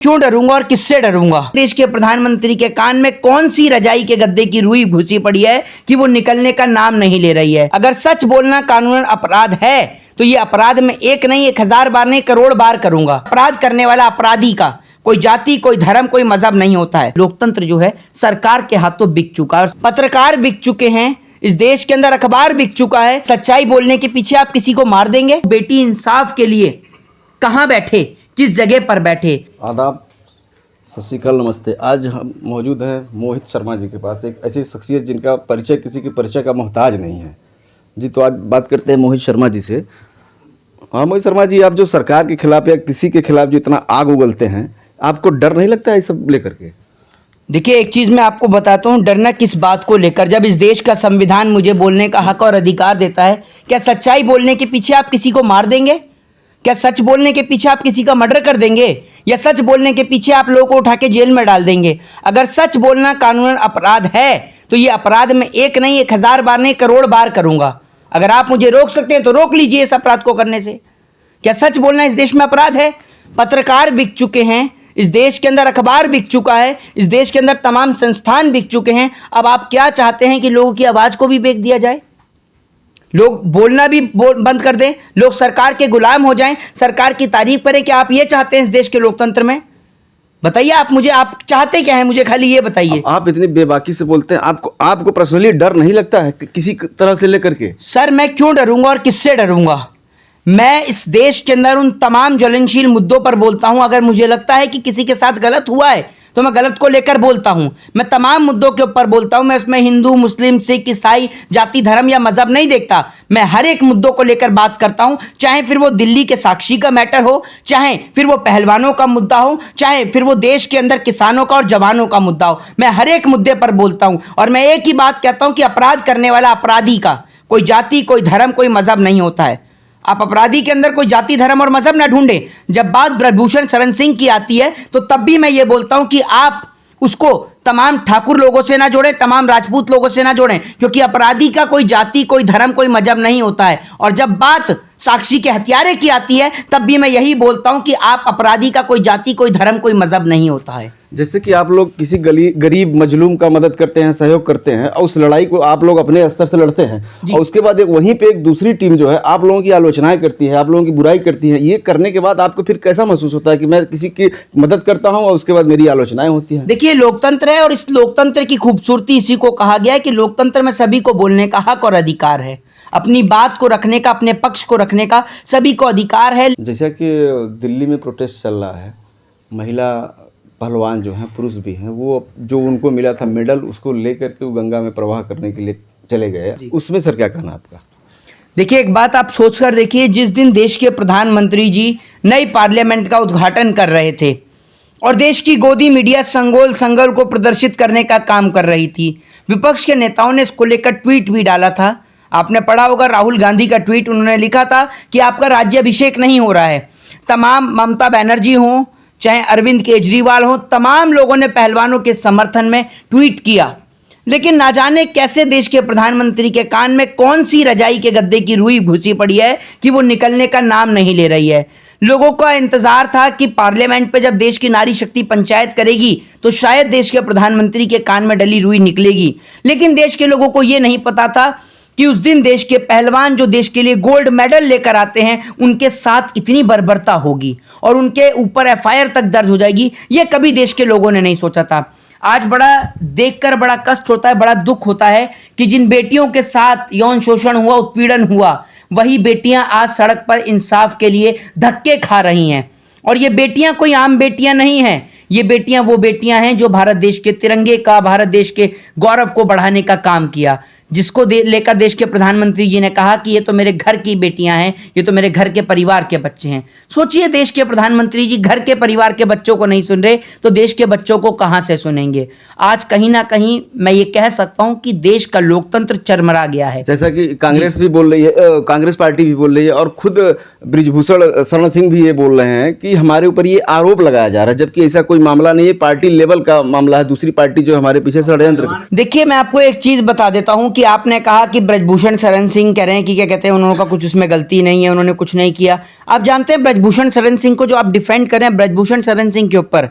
क्यों डरूंगा और किससे डरूंगा? देश के प्रधानमंत्री के कान में कौन सी रजाई के गद्दे की रुई घुसी पड़ी है कि वो निकलने का नाम नहीं ले रही है? अगर सच बोलना कानूनन अपराध है तो ये अपराध में एक नहीं 1000 बार नहीं करोड़ बार करूंगा। अपराध करने वाला अपराधी का कोई जाति, कोई धर्म, कोई मजहब नहीं होता है। लोकतंत्र जो है सरकार के हाथों बिक चुका है, पत्रकार बिक चुके हैं, इस देश के अंदर अखबार बिक चुका है। सच्चाई बोलने के पीछे आप किसी को मार देंगे? बेटी इंसाफ के लिए कहां बैठे, किस जगह पर बैठे? आदाब, सत श्री अकाल, नमस्ते। आज हम मौजूद हैं मोहित शर्मा जी के पास, एक ऐसी शख्सियत जिनका परिचय किसी के परिचय का मोहताज नहीं है जी। तो आज बात करते हैं मोहित शर्मा जी से। हाँ मोहित शर्मा जी, आप जो सरकार के खिलाफ या किसी के खिलाफ जो इतना आग उगलते हैं, आपको डर नहीं लगता है सब लेकर के? देखिए, एक चीज मैं आपको बताता हूँ, डरना किस बात को लेकर, जब इस देश का संविधान मुझे बोलने का हक और अधिकार देता है। क्या सच्चाई बोलने के पीछे आप किसी को मार देंगे? क्या सच बोलने के पीछे आप किसी का मर्डर कर देंगे? या सच बोलने के पीछे आप लोगों को उठा के जेल में डाल देंगे? अगर सच बोलना कानूनन अपराध है तो ये अपराध में एक नहीं 1000 बार नहीं करोड़ बार करूंगा। अगर आप मुझे रोक सकते हैं तो रोक लीजिए इस अपराध को करने से। क्या सच बोलना इस देश में अपराध है? पत्रकार बिक चुके हैं, इस देश के अंदर अखबार बिक चुका है, इस देश के अंदर तमाम संस्थान बिक चुके हैं। अब आप क्या चाहते हैं कि लोगों की आवाज को भी बेच दिया जाए, लोग बोलना भी बंद कर दें, लोग सरकार के गुलाम हो जाएं, सरकार की तारीफ करें? क्या आप ये चाहते हैं इस देश के लोकतंत्र में? बताइए आप मुझे, आप चाहते क्या हैं? मुझे खाली ये बताइए। आप इतनी बेबाकी से बोलते हैं, आपको पर्सनली डर नहीं लगता है किसी तरह से लेकर के? सर, मैं क्यों डरूंगा और किससे डरूंगा? मैं इस देश के अंदर उन तमाम ज्वलनशील मुद्दों पर बोलता हूं। अगर मुझे लगता है कि किसी के साथ गलत हुआ है तो मैं गलत को लेकर बोलता हूं। मैं तमाम मुद्दों के ऊपर बोलता हूं। मैं उसमें हिंदू, मुस्लिम, सिख, ईसाई, जाति, धर्म या मजहब नहीं देखता। मैं हर एक मुद्दों को लेकर बात करता हूं, चाहे फिर वो दिल्ली के साक्षी का मैटर हो, चाहे फिर वो पहलवानों का मुद्दा हो, चाहे फिर वो देश के अंदर किसानों का और जवानों का मुद्दा हो। मैं हर एक मुद्दे पर बोलता हूं और मैं एक ही बात कहता हूं कि अपराध करने वाला अपराधी का कोई जाति, कोई धर्म, कोई मजहब नहीं होता है। आप अपराधी के अंदर कोई जाति, धर्म और मजहब ना ढूंढें। जब बात ब्रजभूषण शरण सिंह की आती है तो तब भी मैं ये बोलता हूं कि आप उसको तमाम ठाकुर लोगों से ना जोड़ें, तमाम राजपूत लोगों से ना जोड़ें, क्योंकि अपराधी का कोई जाति, कोई धर्म, कोई मजहब नहीं होता है। और जब बात साक्षी के हत्यारे की आती है तब भी मैं यही बोलता हूं कि आप अपराधी का कोई जाति, कोई धर्म, कोई मजहब नहीं होता है। जैसे कि आप लोग किसी गरीब मजलूम का मदद करते हैं, सहयोग करते हैं, और उस लड़ाई को आप लोग अपने स्तर से लड़ते हैं, और उसके बाद वहीं पे एक दूसरी टीम जो है आप लोगों की आलोचनाएं करती है, आप लोगों की बुराई करती है। ये करने के बाद आपको फिर कैसा महसूस होता है कि मैं किसी की मदद करता हूं और उसके बाद मेरी आलोचनाएं होती हैं? देखिए, लोकतंत्र है और इस लोकतंत्र की खूबसूरती इसी को कहा गया है कि लोकतंत्र में सभी को बोलने का हक और अधिकार है, अपनी बात को रखने का, अपने पक्ष को रखने का सभी को अधिकार है। जैसा कि दिल्ली में प्रोटेस्ट चल रहा है, महिला पहलवान जो हैं, पुरुष भी हैं, वो जो उनको मिला था मेडल, उसको लेकर के वो गंगा में प्रवाह करने के लिए चले गए। उसमें सर क्या कहना आपका? देखिए, एक बात आप सोचकर देखिए, जिस दिन देश के प्रधानमंत्री जी नई पार्लियामेंट का उद्घाटन कर रहे थे और देश की गोदी मीडिया संगोल संगल को प्रदर्शित करने का काम कर रही थी, विपक्ष के नेताओं ने इसको लेकर ट्वीट भी डाला था। आपने पढ़ा होगा राहुल गांधी का ट्वीट, उन्होंने लिखा था कि आपका राज्याभिषेक नहीं हो रहा है। तमाम ममता बनर्जी हों, चाहे अरविंद केजरीवाल हो, तमाम लोगों ने पहलवानों के समर्थन में ट्वीट किया। लेकिन ना जाने कैसे देश के प्रधानमंत्री के कान में कौन सी रजाई के गद्दे की रुई घुसी पड़ी है कि वो निकलने का नाम नहीं ले रही है। लोगों का इंतजार था कि पार्लियामेंट पे जब देश की नारी शक्ति पंचायत करेगी तो शायद देश के प्रधानमंत्री के कान में डली रुई निकलेगी। लेकिन देश के लोगों को ये नहीं पता था कि उस दिन देश के पहलवान जो देश के लिए गोल्ड मेडल लेकर आते हैं, उनके साथ इतनी बर्बरता होगी और उनके ऊपर एफआईआर तक दर्ज हो जाएगी। ये कभी देश के लोगों ने नहीं सोचा था। आज बड़ा देखकर बड़ा कष्ट होता है, बड़ा दुख होता है कि जिन बेटियों के साथ यौन शोषण हुआ, उत्पीड़न हुआ, वही बेटियां आज सड़क पर इंसाफ के लिए धक्के खा रही हैं। और ये बेटियां कोई आम बेटियां नहीं हैं, ये बेटियां वो बेटियां हैं जो भारत देश के तिरंगे का, भारत देश के गौरव को बढ़ाने का काम किया, जिसको लेकर देश के प्रधानमंत्री जी ने कहा कि ये तो मेरे घर की बेटियां हैं, ये तो मेरे घर के परिवार के बच्चे हैं। सोचिए, देश के प्रधानमंत्री जी घर के परिवार के बच्चों को नहीं सुन रहे तो देश के बच्चों को कहां से सुनेंगे? आज कहीं ना कहीं मैं ये कह सकता हूं कि देश का लोकतंत्र चरमरा गया है। जैसा कि कांग्रेस भी बोल रही है, कांग्रेस पार्टी भी बोल रही है, और खुद ब्रजभूषण शरण सिंह भी ये बोल रहे हैं कि हमारे ऊपर ये आरोप लगाया जा रहा है, जबकि ऐसा कोई मामला नहीं है, पार्टी लेवल का मामला है, दूसरी पार्टी जो हमारे पीछे षड्यंत्र। देखिए, मैं आपको एक चीज बता देता हूं कि कि आपने कहा कि ब्रजभूषण शरण सिंह कह रहे हैं कि क्या कहते हैं उन्होंने कुछ उसमें गलती नहीं है, उन्होंने कुछ नहीं किया। आप जानते हैं ब्रजभूषण शरण सिंह को जो आप डिफेंड कर रहे हैं, ब्रजभूषण शरण सिंह के ऊपर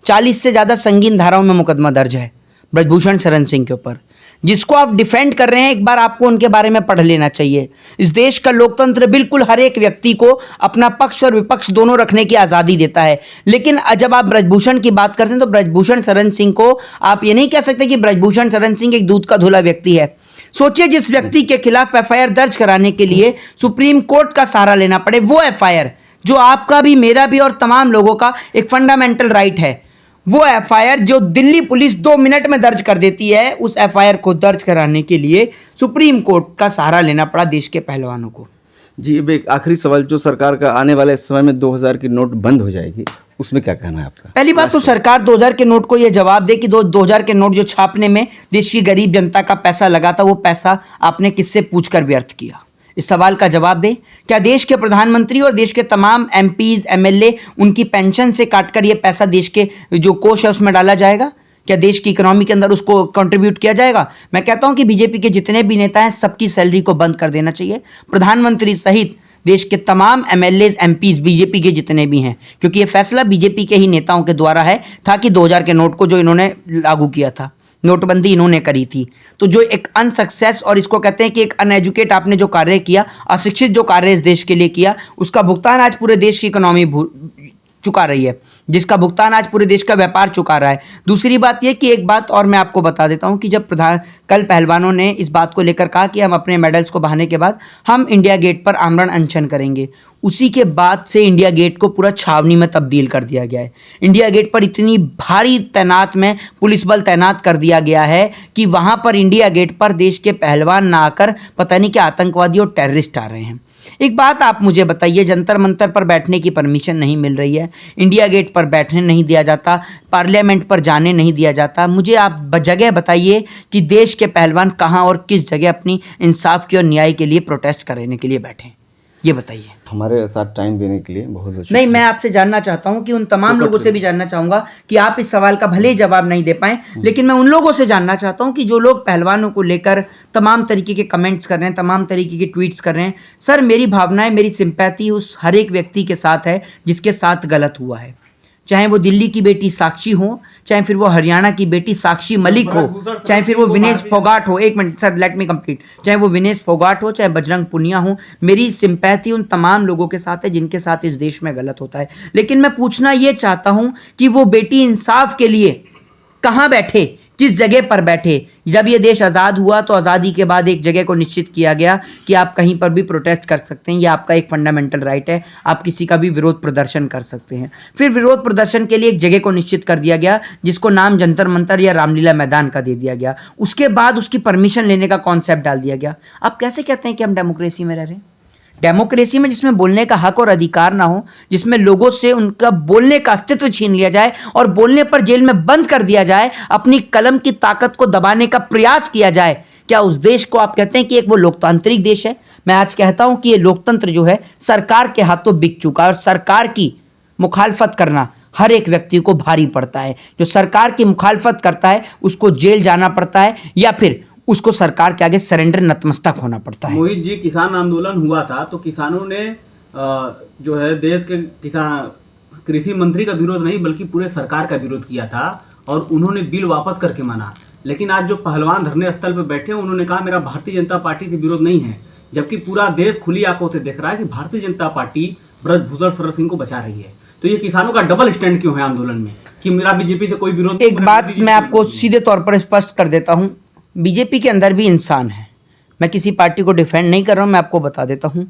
40 से ज़्यादा संगीन धाराओं में मुकदमा दर्ज है ब्रजभूषण शरण सिंह के ऊपर, जिसको आप डिफेंड कर रहे हैं। एक बार आपको उनके बारे में पढ़ लेना चाहिए। इस देश का लोकतंत्र बिल्कुल हर एक व्यक्ति को अपना पक्ष और विपक्ष दोनों रखने की आज़ादी देता है, लेकिन जब आप ब्रजभूषण की बात करते हैं तो ब्रजभूषण शरण सिंह को आप ये नहीं कह सकते कि ब्रजभूषण शरण सिंह एक दूध का धुला व्यक्ति है। सोचिए, जिस व्यक्ति के खिलाफ एफआईआर दर्ज कराने के लिए सुप्रीम कोर्ट का सहारा लेना पड़े, वो एफआईआर जो आपका भी, मेरा भी और तमाम लोगों का एक फंडामेंटल राइट है, वो एफआईआर जो दिल्ली पुलिस 2 मिनट में दर्ज कर देती है, उस एफआईआर को दर्ज कराने के लिए सुप्रीम कोर्ट का सहारा लेना पड़ा देश के पहलवानों को। जी, अब एक आखिरी सवाल, जो सरकार का आने वाले समय में 2000 की नोट बंद हो जाएगी, उसमें क्या कहना है आपका? पहली बात तो सरकार 2000 के नोट को यह जवाब दे कि 2000 के नोट जो छापने में देश की गरीब जनता का पैसा लगा था, वो पैसा आपने किससे पूछकर व्यर्थ किया? इस सवाल का जवाब दे। क्या देश के प्रधानमंत्री और देश के तमाम एमपीज, एमएलए उनकी पेंशन से काटकर ये पैसा देश के जो कोष है उसमें डाला जाएगा? क्या देश की इकोनॉमी के अंदर उसको कंट्रीब्यूट किया जाएगा? मैं कहता हूं कि बीजेपी के जितने भी नेता हैं, सबकी सैलरी को बंद कर देना चाहिए, प्रधानमंत्री सहित देश के तमाम एमएलए, एमपीज बीजेपी के जितने भी हैं, क्योंकि ये फैसला बीजेपी के ही नेताओं के द्वारा है था कि 2000 के नोट को जो इन्होंने लागू किया था, नोटबंदी इन्होंने करी थी। तो जो एक अनसक्सेस और इसको कहते हैं कि एक अनएजुकेट आपने जो कार्य किया, अशिक्षित जो कार्य इस देश के लिए किया, उसका भुगतान आज पूरे देश की इकोनॉमी चुका रही है, जिसका भुगतान आज पूरे देश का व्यापार चुका रहा है। दूसरी बात यह कि एक बात और मैं आपको बता देता हूं कि जब कल पहलवानों ने इस बात को लेकर कहा कि हम अपने मेडल्स को बहाने के बाद हम इंडिया गेट पर आमरण अनशन करेंगे, उसी के बाद से इंडिया गेट को पूरा छावनी में तब्दील कर दिया गया है। इंडिया गेट पर इतनी भारी तैनात में पुलिस बल तैनात कर दिया गया है कि वहां पर इंडिया गेट पर देश के पहलवान ना आकर पता नहीं क्या आतंकवादी और टेररिस्ट आ रहे हैं। एक बात आप मुझे बताइए, जंतर मंतर पर बैठने की परमिशन नहीं मिल रही है, इंडिया गेट पर बैठने नहीं दिया जाता, पार्लियामेंट पर जाने नहीं दिया जाता। मुझे आप जगह बताइए कि देश के पहलवान कहाँ और किस जगह अपनी इंसाफ की और न्याय के लिए प्रोटेस्ट करने के लिए बैठे, ये बताइए। हमारे साथ टाइम देने के लिए बहुत बहुत नहीं, मैं आपसे जानना चाहता हूं कि उन तमाम लोगों से भी जानना चाहूंगा कि आप इस सवाल का भले ही जवाब नहीं दे पाए, लेकिन मैं उन लोगों से जानना चाहता हूं कि जो लोग पहलवानों को लेकर तमाम तरीके के कमेंट्स कर रहे हैं, तमाम तरीके के ट्वीट्स कर रहे हैं। सर, मेरी भावनाएं, मेरी सिंपैथी उस हर एक व्यक्ति के साथ है जिसके साथ गलत हुआ है, चाहे वो दिल्ली की बेटी साक्षी हो, चाहे फिर वो हरियाणा की बेटी साक्षी मलिक हो, चाहे फिर वो विनेश फोगाट हो। एक minute sir, let me complete. चाहे वो विनेश फोगाट हो, चाहे बजरंग पुनिया हो, मेरी सिंपैथी उन तमाम लोगों के साथ है जिनके साथ इस देश में गलत होता है। लेकिन मैं पूछना ये चाहता हूं कि वो बेटी इंसाफ के लिए कहाँ बैठे, किस जगह पर बैठे? जब ये देश आज़ाद हुआ तो आज़ादी के बाद एक जगह को निश्चित किया गया कि आप कहीं पर भी प्रोटेस्ट कर सकते हैं, ये आपका एक फंडामेंटल राइट है, आप किसी का भी विरोध प्रदर्शन कर सकते हैं। फिर विरोध प्रदर्शन के लिए एक जगह को निश्चित कर दिया गया जिसको नाम जंतर मंतर या रामलीला मैदान का दे दिया गया। उसके बाद उसकी परमिशन लेने का कॉन्सेप्ट डाल दिया गया। आप कैसे कहते हैं कि हम डेमोक्रेसी में रह रहे हैं? डेमोक्रेसी में जिसमें बोलने का हक और अधिकार ना हो, जिसमें लोगों से उनका बोलने का अस्तित्व छीन लिया जाए और बोलने पर जेल में बंद कर दिया जाए, अपनी कलम की ताकत को दबाने का प्रयास किया जाए, क्या उस देश को आप कहते हैं कि एक वो लोकतांत्रिक देश है? मैं आज कहता हूं कि ये लोकतंत्र जो है सरकार के हाथों बिक चुका है और सरकार की मुखालफत करना हर एक व्यक्ति को भारी पड़ता है। जो सरकार की मुखालफत करता है उसको जेल जाना पड़ता है या फिर उसको सरकार के आगे सरेंडर, नतमस्तक होना पड़ता है। मोहित जी, किसान आंदोलन हुआ था तो किसानों ने जो है देश के किसान कृषि मंत्री का विरोध नहीं बल्कि पूरे सरकार का विरोध किया था और उन्होंने बिल वापस करके माना। लेकिन आज जो पहलवान धरने स्थल पर बैठे हैं उन्होंने कहा मेरा भारतीय जनता पार्टी से विरोध नहीं है, जबकि पूरा देश खुली आंखों से देख रहा है कि भारतीय जनता पार्टी ब्रजभूषण शरण सिंह को बचा रही है। तो ये किसानों का डबल स्टैंड क्यों है आंदोलन में कि मेरा बीजेपी से कोई विरोध? एक बात मैं आपको सीधे तौर पर स्पष्ट कर देता हूं, बीजेपी के अंदर भी इंसान है। मैं किसी पार्टी को डिफेंड नहीं कर रहा हूं, मैं आपको बता देता हूं।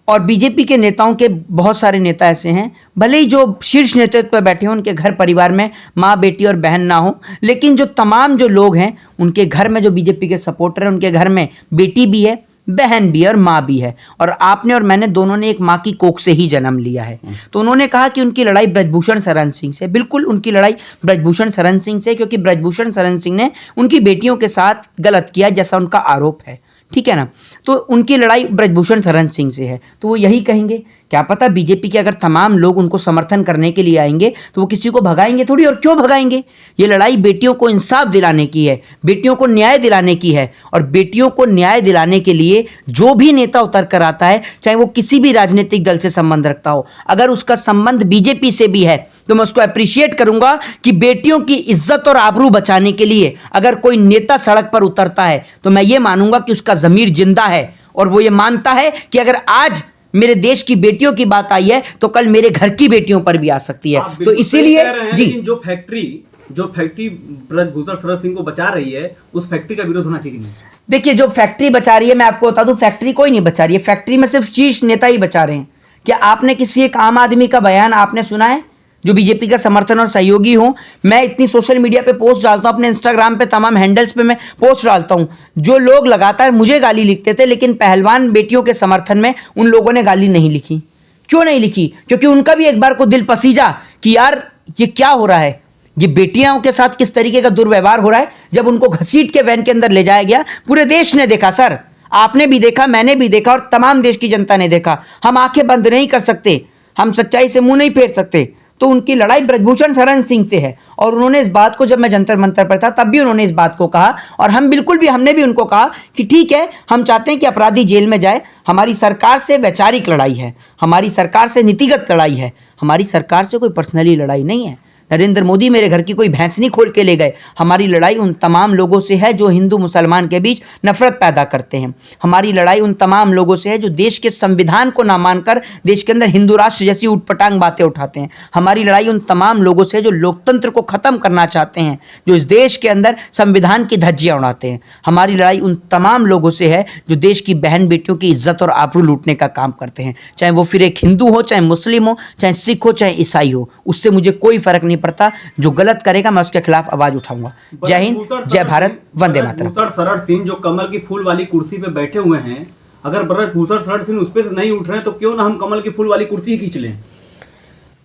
और बीजेपी के नेताओं के बहुत सारे नेता ऐसे हैं, भले ही जो शीर्ष नेतृत्व पर बैठे हों उनके घर परिवार में माँ, बेटी और बहन ना हो, लेकिन जो तमाम जो लोग हैं उनके घर में जो बीजेपी के सपोर्टर हैं, उनके घर में बेटी भी है, बहन भी है और माँ भी है। और आपने और मैंने दोनों ने एक माँ की कोख से ही जन्म लिया है। तो उन्होंने कहा कि उनकी लड़ाई ब्रजभूषण शरण सिंह से, बिल्कुल उनकी लड़ाई ब्रजभूषण शरण सिंह से, क्योंकि ब्रजभूषण शरण सिंह ने उनकी बेटियों के साथ गलत किया जैसा उनका आरोप है। ठीक है ना। तो उनकी लड़ाई ब्रजभूषण शरण सिंह से है, तो वो यही कहेंगे। क्या पता बीजेपी के अगर तमाम लोग उनको समर्थन करने के लिए आएंगे तो वो किसी को भगाएंगे थोड़ी, और क्यों भगाएंगे। ये लड़ाई बेटियों को इंसाफ दिलाने की है, बेटियों को न्याय दिलाने की है, और बेटियों को न्याय दिलाने के लिए जो भी नेता उतर कर आता है, चाहे वो किसी भी राजनीतिक दल से संबंध रखता हो, अगर उसका संबंध बीजेपी से भी है तो मैं उसको अप्रिशिएट करूंगा कि बेटियों की इज्जत और आबरू बचाने के लिए अगर कोई नेता सड़क पर उतरता है तो मैं ये मानूंगा कि उसका जमीर जिंदा है, और वो ये मानता है कि अगर आज मेरे देश की बेटियों की बात आई है तो कल मेरे घर की बेटियों पर भी आ सकती है। तो इसीलिए जी, जो फैक्ट्री ब्रजभूषण शरण सिंह को बचा रही है, उस फैक्ट्री का विरोध होना चाहिए नहीं। देखिए, जो फैक्ट्री बचा रही है, मैं आपको बता दूं, फैक्ट्री कोई नहीं बचा रही है, फैक्ट्री में सिर्फ शीर्ष नेता ही बचा रहे हैं। क्या आपने किसी एक आम आदमी का बयान आपने सुना है जो बीजेपी का समर्थन और सहयोगी हो? मैं इतनी सोशल मीडिया पे पोस्ट डालता हूं, अपने इंस्टाग्राम पे तमाम हैंडल्स पे मैं पोस्ट डालता हूं, जो लोग लगातार मुझे गाली लिखते थे, लेकिन पहलवान बेटियों के समर्थन में उन लोगों ने गाली नहीं लिखी। क्यों नहीं लिखी? क्योंकि उनका भी एक बार को दिल पसीजा कि यार ये क्या हो रहा है, ये बेटियों के साथ किस तरीके का दुर्व्यवहार हो रहा है। जब उनको घसीट के वैन के अंदर ले जाया गया, पूरे देश ने देखा सर, आपने भी देखा, मैंने भी देखा, और तमाम देश की जनता ने देखा। हम आंखें बंद नहीं कर सकते, हम सच्चाई से मुंह नहीं फेर सकते। तो उनकी लड़ाई ब्रजभूषण शरण सिंह से है, और उन्होंने इस बात को, जब मैं जंतर मंतर पर था तब भी उन्होंने इस बात को कहा, और हमने भी उनको कहा कि ठीक है, हम चाहते हैं कि अपराधी जेल में जाए। हमारी सरकार से वैचारिक लड़ाई है, हमारी सरकार से नीतिगत लड़ाई है, हमारी सरकार से कोई पर्सनली लड़ाई नहीं है। नरेंद्र मोदी मेरे घर की कोई भैंस नहीं खोल के ले गए। हमारी लड़ाई उन तमाम लोगों से है जो हिंदू मुसलमान के बीच नफरत पैदा करते हैं। हमारी लड़ाई उन तमाम लोगों से है जो देश के संविधान को ना मानकर देश के अंदर हिंदू राष्ट्र जैसी उटपटांग बातें उठाते हैं। हमारी लड़ाई उन तमाम लोगों से है जो लोकतंत्र को ख़त्म करना चाहते हैं, जो इस देश के अंदर संविधान की धज्जियाँ उड़ाते हैं। हमारी लड़ाई उन तमाम लोगों से है जो देश की बहन बेटियों की इज्जत और आबरू लूटने का काम करते हैं, चाहे वो फिर एक हिंदू हो, चाहे मुस्लिम हो, चाहे सिख हो, चाहे ईसाई हो। उससे मुझे कोई फर्क नहीं पड़ता। जो गलत करेगा मैं उसके खिलाफ आवाज उठाऊंगा। जय हिंद, जय भारत, वंदे मातरम। ब्रजभूषण शरण सिंह जो कमल की फूल वाली कुर्सी पे बैठे हुए हैं, अगर ब्रजभूषण शरण सिंह उस पे से नहीं उठ रहे हैं तो क्यों ना हम कमल की फूल वाली कुर्सी खींच लें।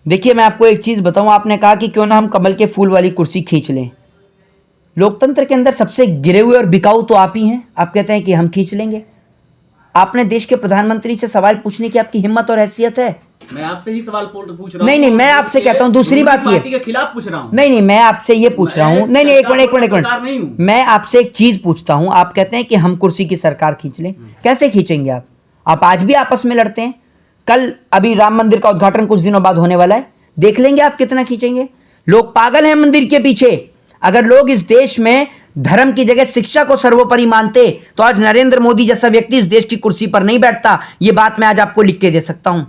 देखिए, मैं आपको एक चीज बताऊं, आपने कहा कि क्यों ना हम कमल के फूल वाली कुर्सी खींच लें। लोकतंत्र के अंदर सबसे गिरे हुए और बिकाऊ तो आप ही हैं। आप कहते हैं कि हम खींच लेंगे। आपने देश के प्रधानमंत्री से सवाल पूछने की आपकी हिम्मत और हैसियत है? मैं आपसे ही सवाल पूछ रहा हूं। नहीं, मैं आपसे कहता हूं, दूसरी बात ये, के खिलाफ पूछ रहा हूं। नहीं, मैं आपसे ये पूछ रहा हूं। नहीं, एक मिनट, मैं आपसे एक चीज पूछता हूं। आप कहते हैं कि हम कुर्सी की सरकार खींच लें। कैसे खींचेंगे आप आज भी आपस में लड़ते हैं। कल अभी राम मंदिर का उद्घाटन कुछ दिनों बाद होने वाला है, देख लेंगे आप कितना खींचेंगे। लोग पागल हैं मंदिर के पीछे। अगर लोग इस देश में धर्म की जगह शिक्षा को सर्वोपरि मानते तो आज नरेंद्र मोदी जैसा व्यक्ति इस देश की कुर्सी पर नहीं बैठता। यह बात मैं आज आपको लिख के दे सकता हूं।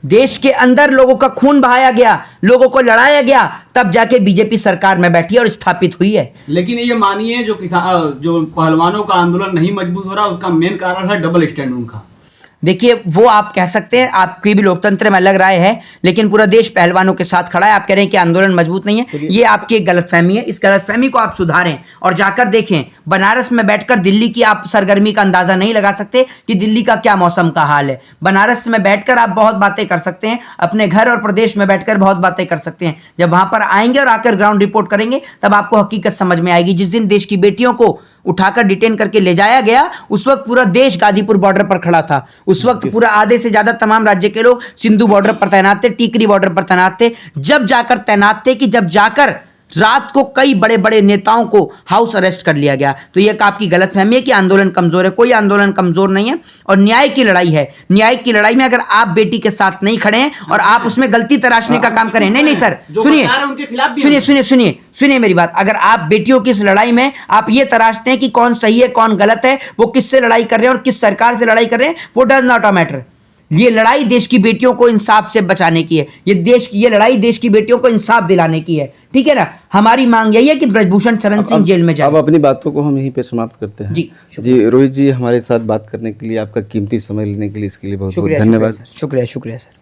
देश के अंदर लोगों का खून बहाया गया, लोगों को लड़ाया गया, तब जाके बीजेपी सरकार में बैठी और स्थापित हुई है। लेकिन ये मानिए, जो पहलवानों का आंदोलन नहीं मजबूत हो रहा, उसका मेन कारण है डबल स्टैंड उनका। देखिए, वो आप कह सकते हैं, आपकी भी लोकतंत्र में अलग राय है, लेकिन पूरा देश पहलवानों के साथ खड़ा है। आप कह रहे हैं कि आंदोलन मजबूत नहीं है, ये आपकी एक गलतफहमी है। इस गलतफहमी को आप सुधारें और जाकर देखें। बनारस में बैठकर दिल्ली की आप सरगर्मी का अंदाजा नहीं लगा सकते कि दिल्ली का क्या मौसम का हाल है। बनारस में बैठकर आप बहुत बातें कर सकते हैं, अपने घर और प्रदेश में बैठकर बहुत बातें कर सकते हैं। जब वहां पर आएंगे और आकर ग्राउंड रिपोर्ट करेंगे तब आपको हकीकत समझ में आएगी। जिस दिन देश की बेटियों को उठाकर डिटेन करके ले जाया गया, उस वक्त पूरा देश गाजीपुर बॉर्डर पर खड़ा था। उस वक्त पूरा आधे से ज्यादा तमाम राज्य के लोग सिंधु बॉर्डर पर तैनात थे, टीकरी बॉर्डर पर तैनात थे। जब जाकर तैनात थे कि जब जाकर रात को कई बड़े बड़े नेताओं को हाउस अरेस्ट कर लिया गया। तो यह आपकी गलतफहमी है कि आंदोलन कमजोर है। कोई आंदोलन कमजोर नहीं है, और न्याय की लड़ाई है। न्याय की लड़ाई में अगर आप बेटी के साथ नहीं खड़े हैं और आप उसमें गलती तराशने का काम करें, नहीं सर, सुनिए मेरी बात। अगर आप बेटियों की इस लड़ाई में आप ये तराशते हैं कि कौन सही है कौन गलत है, वो किससे लड़ाई कर रहे हैं और किस सरकार से लड़ाई कर रहे हैं, वो डज नॉट अ मैटर। ये लड़ाई देश की बेटियों को इंसाफ से बचाने की है। ये लड़ाई देश की बेटियों को इंसाफ दिलाने की है। ठीक है ना। हमारी मांग यही है कि ब्रजभूषण शरण सिंह जेल में जाए। अब अपनी बातों को हम यहीं पे समाप्त करते हैं। जी रोहित जी, हमारे साथ बात करने के लिए, आपका कीमती समय लेने के लिए, इसके लिए बहुत बहुत धन्यवाद। शुक्रिया सर।